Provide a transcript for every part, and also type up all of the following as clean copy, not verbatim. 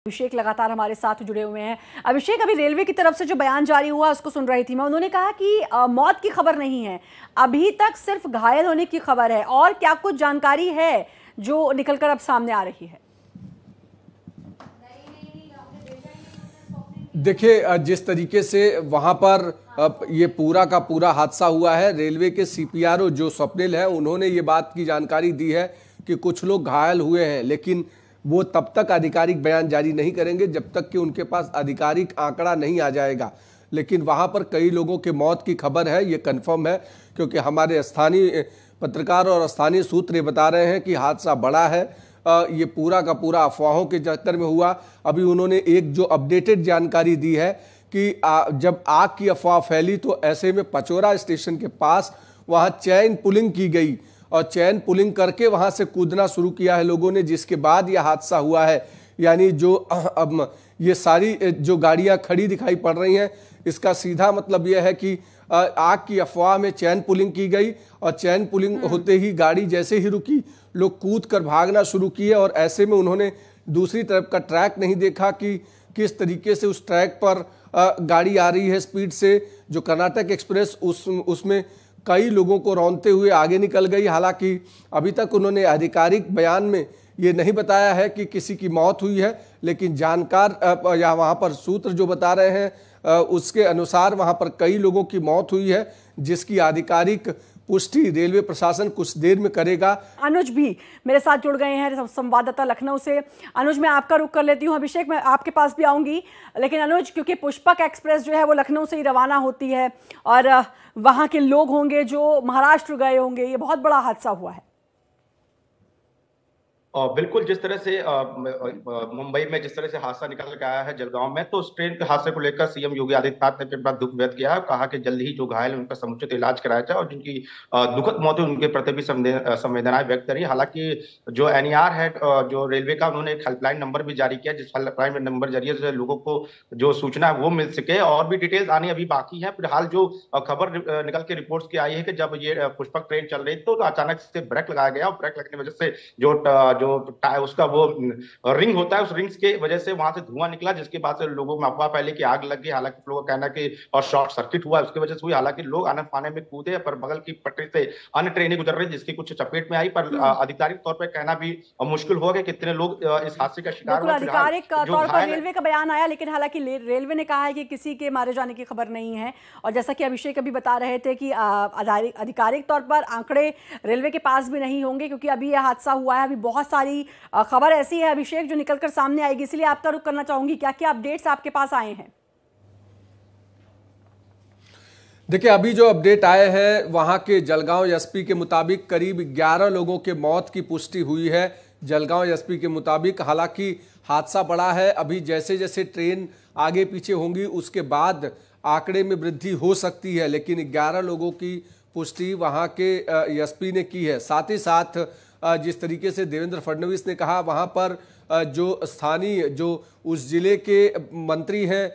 अभिषेक लगातार हमारे साथ जुड़े हुए हैं। अभिषेक, अभी रेलवे की तरफ से जो बयान जारी हुआ उसको सुन रही थी मैं। उन्होंने कहा कि मौत की खबर नहीं है, अभी तक सिर्फ घायल होने की खबर है। और क्या कुछ जानकारी है जो निकलकर अब सामने आ रही है? देखिए, जिस तरीके से वहां पर ये पूरा का पूरा हादसा हुआ है, रेलवे के सीपीआरओ जो स्वप्निल है, उन्होंने ये बात की जानकारी दी है कि कुछ लोग घायल हुए हैं, लेकिन वो तब तक आधिकारिक बयान जारी नहीं करेंगे जब तक कि उनके पास आधिकारिक आंकड़ा नहीं आ जाएगा। लेकिन वहां पर कई लोगों की मौत की खबर है, ये कंफर्म है, क्योंकि हमारे स्थानीय पत्रकार और स्थानीय सूत्र ये बता रहे हैं कि हादसा बड़ा है। ये पूरा का पूरा अफवाहों के चक्कर में हुआ। अभी उन्होंने एक जो अपडेटेड जानकारी दी है कि जब आग की अफवाह फैली तो ऐसे में पचोरा स्टेशन के पास वहां चैन पुलिंग की गई और चैन पुलिंग करके वहां से कूदना शुरू किया है लोगों ने, जिसके बाद यह हादसा हुआ है। यानी जो अब ये सारी जो गाड़ियां खड़ी दिखाई पड़ रही हैं, इसका सीधा मतलब यह है कि आग की अफवाह में चैन पुलिंग की गई और चैन पुलिंग होते ही गाड़ी जैसे ही रुकी, लोग कूद कर भागना शुरू किए। और ऐसे में उन्होंने दूसरी तरफ का ट्रैक नहीं देखा कि किस तरीके से उस ट्रैक पर गाड़ी आ रही है स्पीड से। जो कर्नाटक एक्सप्रेस उसमें कई लोगों को रौंदते हुए आगे निकल गई। हालांकि अभी तक उन्होंने आधिकारिक बयान में ये नहीं बताया है कि किसी की मौत हुई है, लेकिन जानकार या वहां पर सूत्र जो बता रहे हैं उसके अनुसार वहां पर कई लोगों की मौत हुई है, जिसकी आधिकारिक पुष्टि रेलवे प्रशासन कुछ देर में करेगा। अनुज भी मेरे साथ जुड़ गए हैं, संवाददाता लखनऊ से। अनुज, मैं आपका रुख कर लेती हूं। अभिषेक, मैं आपके पास भी आऊंगी, लेकिन अनुज, क्योंकि पुष्पक एक्सप्रेस जो है वो लखनऊ से ही रवाना होती है और वहां के लोग होंगे जो महाराष्ट्र गए होंगे, ये बहुत बड़ा हादसा हुआ है। और बिल्कुल, जिस तरह से मुंबई में जिस तरह से हादसा निकल के आया है जलगांव में, तो उस ट्रेन के हादसे को लेकर सीएम योगी आदित्यनाथ ने फिर बार दुख व्यक्त किया है। कहा कि जल्द ही जो घायल उनका समुचित इलाज कराया जाए और जिनकी दुखद मौत है उनके प्रति भी संवेदनाएं व्यक्त करी। हालांकि जो एनईआर है जो रेलवे का, उन्होंने एक हेल्पलाइन नंबर भी जारी किया, जिस हेल्पलाइन नंबर जरिए से लोगों को जो सूचना है वो मिल सके। और भी डिटेल्स आनी अभी बाकी है। फिलहाल जो खबर निकल के रिपोर्ट्स की आई है कि जब ये पुष्पक ट्रेन चल रही तो अचानक से ब्रेक लगाया गया और ब्रेक लगने की वजह से जो उसका वो रिंग होता है, उस रिंग्स के वजह से वहां से धुआं निकला, जिसके बाद से लोगों में अफवाह फैली कि आग लग गई। हालांकि लोगों का कहना है कि और शॉर्ट सर्किट हुआ, उसकी वजह से हुई। हालांकि लोग आने फाने में कूदे, पर बगल की पटरी से अन्य ट्रेनें गुजर रही जिसकी कुछ चपेट में आई। पर आधिकारिक तौर पर कहना भी मुश्किल हो गया कितने लोग इस हादसे का शिकार हुए। आधिकारिक तौर पर रेलवे का बयान आया, लेकिन हालांकि रेलवे ने कहा है कि किसी के मारे जाने की खबर नहीं है। और जैसा कि अभिषेक अभी बता रहे थे कि आधिकारिक तौर पर आंकड़े रेलवे के पास भी नहीं होंगे, क्योंकि अभी यह हादसा हुआ है। अभी बहुत सारी खबर ऐसी है अभिषेक जो निकलकर सामने आएगी, इसलिए आपका रुख करना चाहूंगी, क्या क्या अपडेट्स आपके पास आए हैं? देखिए, अभी जो अपडेट आए हैं वहां के जलगांव एसपी के मुताबिक करीब 11 लोगों के मौत की पुष्टि हुई है जलगांव एसपी के मुताबिक। हालांकि हादसा बड़ा है, अभी जैसे जैसे ट्रेन आगे पीछे होंगी उसके बाद आंकड़े में वृद्धि हो सकती है, लेकिन 11 लोगों की पुष्टि वहां के एसपी ने की है। साथ ही साथ जिस तरीके से देवेंद्र फडणवीस ने कहा, वहां पर जो स्थानीय जो उस जिले के मंत्री हैं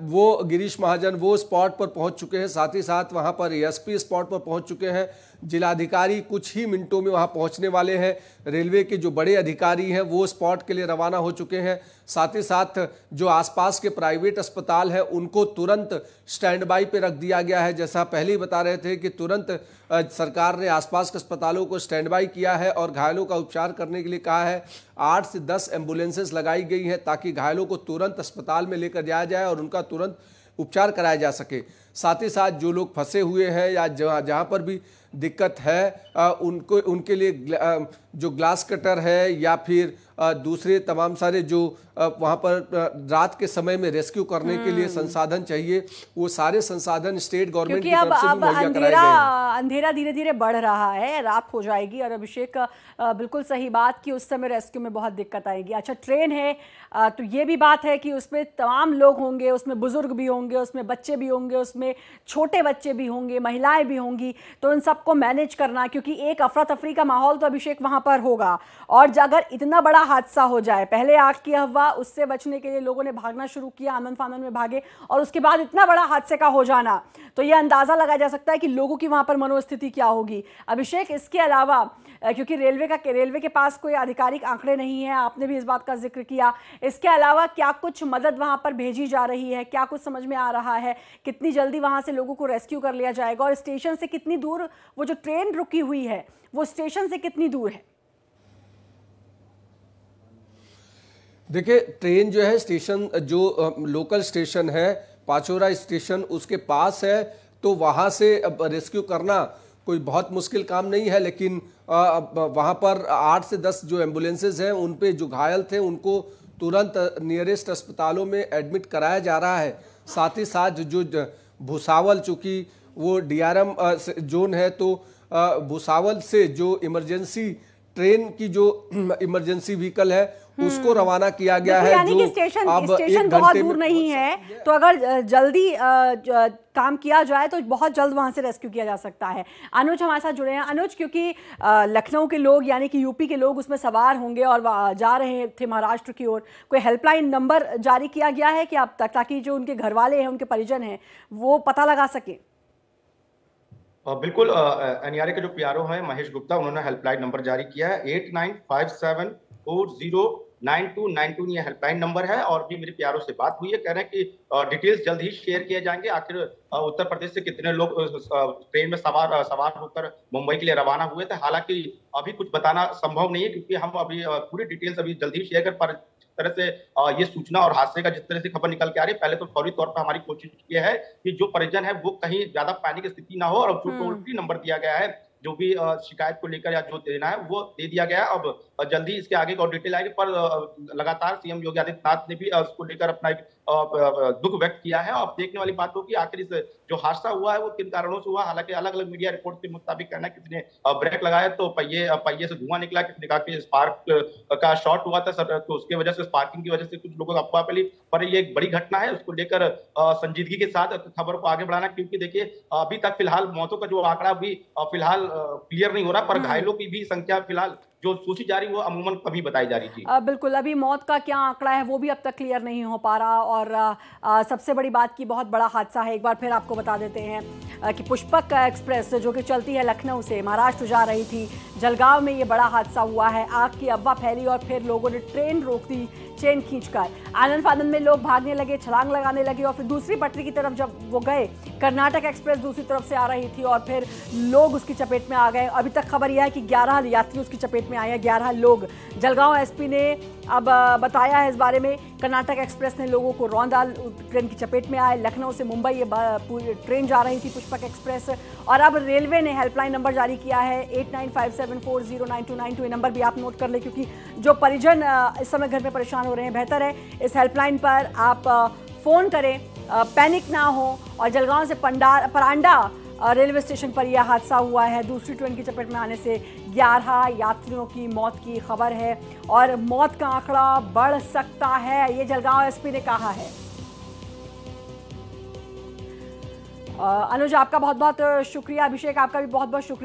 वो गिरीश महाजन वो स्पॉट पर पहुंच चुके हैं। साथ ही साथ वहां पर एसपी स्पॉट पर पहुंच चुके हैं। जिलाधिकारी कुछ ही मिनटों में वहां पहुंचने वाले हैं। रेलवे के जो बड़े अधिकारी हैं वो स्पॉट के लिए रवाना हो चुके हैं। साथ ही साथ जो आसपास के प्राइवेट अस्पताल हैं उनको तुरंत स्टैंड बाई पे रख दिया गया है। जैसा पहले ही बता रहे थे कि तुरंत सरकार ने आसपास के अस्पतालों को स्टैंड बाई किया है और घायलों का उपचार करने के लिए कहा है। 8 से 10 एम्बुलेंसेस लगाई गई हैं ताकि घायलों को तुरंत अस्पताल में लेकर जाया जाए और उनका तुरंत उपचार कराया जा सके। साथ ही साथ जो लोग फंसे हुए हैं या जहां पर भी दिक्कत है उनके लिए जो ग्लास कटर है या फिर दूसरे तमाम सारे जो वहां पर रात के समय में रेस्क्यू करने के लिए संसाधन चाहिए, वो सारे संसाधन स्टेट गवर्नमेंट की तरफ से भी मुहैया कराए गए हैं। अंधेरा धीरे धीरे बढ़ रहा है, रात हो जाएगी और अभिषेक बिल्कुल सही बात कि उस समय रेस्क्यू में बहुत दिक्कत आएगी। अच्छा, ट्रेन है तो ये भी बात है कि उसमें तमाम लोग होंगे, उसमें बुजुर्ग भी होंगे, उसमें बच्चे भी होंगे, उसमें छोटे बच्चे भी होंगे, महिलाएं भी होंगी, तो उन सब सबको मैनेज करना, क्योंकि एक अफरा तफरी का माहौल तो अभिषेक वहां पर होगा। और अगर इतना बड़ा हादसा हो जाए, पहले आग की अफवाह, उससे बचने के लिए लोगों ने भागना शुरू किया, आनन फानन में भागे, और उसके बाद इतना बड़ा हादसे का हो जाना, तो यह अंदाजा लगाया जा सकता है कि लोगों की वहां पर मनोस्थिति क्या होगी। अभिषेक, इसके अलावा क्योंकि रेलवे के पास कोई आधिकारिक आंकड़े नहीं है, आपने भी इस बात का जिक्र किया, इसके अलावा क्या कुछ मदद वहां पर भेजी जा रही है, क्या कुछ समझ में आ रहा है, कितनी जल्दी वहां से लोगों को रेस्क्यू कर लिया जाएगा, और स्टेशन से कितनी दूर वो जो ट्रेन रुकी हुई है वो स्टेशन से कितनी दूर है? देखिए, ट्रेन जो है स्टेशन, जो लोकल स्टेशन है पाचोरा स्टेशन, उसके पास है, तो वहां से रेस्क्यू करना कोई बहुत मुश्किल काम नहीं है। लेकिन वहां पर 8 से 10 जो एम्बुलेंसेज हैं, उन पे जो घायल थे उनको तुरंत नियरेस्ट अस्पतालों में एडमिट कराया जा रहा है। साथ ही साथ जो भुसावल, चूंकि वो डीआरएम जोन है, तो भुसावल से जो इमरजेंसी ट्रेन की जो इमरजेंसी व्हीकल है उसको रवाना किया गया है, यानी कि जो स्टेशन एक बहुत घंटे दूर में नहीं है, तो अगर जल्दी काम किया जाए तो बहुत जल्द वहां से रेस्क्यू किया जा सकता है। अनुज हमारे साथ जुड़े हैं। अनुज, क्योंकि लखनऊ के लोग यानी कि यूपी के लोग उसमें सवार होंगे और जा रहे थे महाराष्ट्र की ओर, कोई हेल्पलाइन नंबर जारी किया गया है कि अब तक, ताकि जो उनके घर वाले हैं, उनके परिजन हैं, वो पता लगा सके? बिल्कुल, एनआरए के जो पीआरओ हैं महेश गुप्ता, उन्होंने हेल्पलाइन नंबर जारी किया है। 8957409292 ये हेल्पलाइन नंबर है। और भी मेरे पीआरओ से बात हुई है, कह रहे हैं कि डिटेल्स जल्द ही शेयर किए जाएंगे। आखिर उत्तर प्रदेश से कितने लोग ट्रेन में सवार होकर मुंबई के लिए रवाना हुए थे, हालांकि अभी कुछ बताना संभव नहीं है, क्योंकि हम अभी पूरी डिटेल्स अभी जल्द ही शेयर कर तरह से ये सूचना और हादसे का जिस तरह से खबर निकल के आ रही है, पहले तो फौरी तौर पर हमारी कोशिश ये है कि जो परिजन है वो कहीं ज्यादा पैनिक स्थिति ना हो, और जो टोल फ्री नंबर दिया गया है, जो भी शिकायत को लेकर या जो देना है वो दे दिया गया है। अब जल्दी इसके आगे और डिटेल आएगी, पर लगातार सीएम योगी आदित्यनाथ ने भी उसको लेकर अपना एक दुख व्यक्त किया है। अब देखने वाली बात होगी आखिर इस जो हादसा हुआ है वो किन कारणों से हुआ। हालांकि अलग अलग मीडिया रिपोर्ट के मुताबिक कहना है किसी ने ब्रेक लगाया तो पहिए से धुआं निकला, किसी ने कहा कि स्पार्क का शॉर्ट हुआ था, तो उसकी वजह से, स्पार्किंग की वजह से कुछ लोगों को अफवाह फैली। पर ये एक बड़ी घटना है, उसको लेकर संजीदगी के साथ खबर को आगे बढ़ाना, क्योंकि देखिए अभी तक फिलहाल मौतों का जो आंकड़ा भी फिलहाल क्लियर नहीं हो रहा, पर घायलों की भी संख्या फिलहाल जो सूची जारी वो अमूमन कभी बताई जा रही थी। बिल्कुल, अभी मौत का क्या आंकड़ा है वो भी अब तक क्लियर नहीं हो पा रहा। और सबसे बड़ी बात की बहुत बड़ा हादसा है, एक बार फिर आपको बता देते हैं कि पुष्पक एक्सप्रेस जो कि चलती है लखनऊ से महाराष्ट्र जा रही थी, जलगांव में ये बड़ा हादसा हुआ है। आग की अफवाह फैली और फिर लोगों ने ट्रेन रोक दी, चेन खींचकर। आनन फानन में लोग भागने लगे, छलांग लगाने लगे, और फिर दूसरी पटरी की तरफ जब वो गए, कर्नाटक एक्सप्रेस दूसरी तरफ से आ रही थी और फिर लोग उसकी चपेट में आ गए। अभी तक खबर यह है कि 11 यात्री उसकी चपेट में आए हैं, 11 लोग। जलगांव एसपी ने अब बताया है इस बारे में। कर्नाटक एक्सप्रेस ने लोगों को रौंदा, ट्रेन की चपेट में आए। लखनऊ से मुंबई ये पूरी ट्रेन जा रही थी पुष्पक एक्सप्रेस। और अब रेलवे ने हेल्पलाइन नंबर जारी किया है 8957409292। ये नंबर भी आप नोट कर लें, क्योंकि जो परिजन इस समय घर में परेशान हो रहे हैं, बेहतर है इस हेल्पलाइन पर आप फ़ोन करें, पैनिक ना हो। और जलगांव से परांडा रेलवे स्टेशन पर यह हादसा हुआ है। दूसरी ट्रेन की चपेट में आने से 11 यात्रियों की मौत की खबर है, और मौत का आंकड़ा बढ़ सकता है, ये जलगांव एसपी ने कहा है। अनुज, आपका बहुत बहुत शुक्रिया। अभिषेक, आपका भी बहुत बहुत शुक्रिया।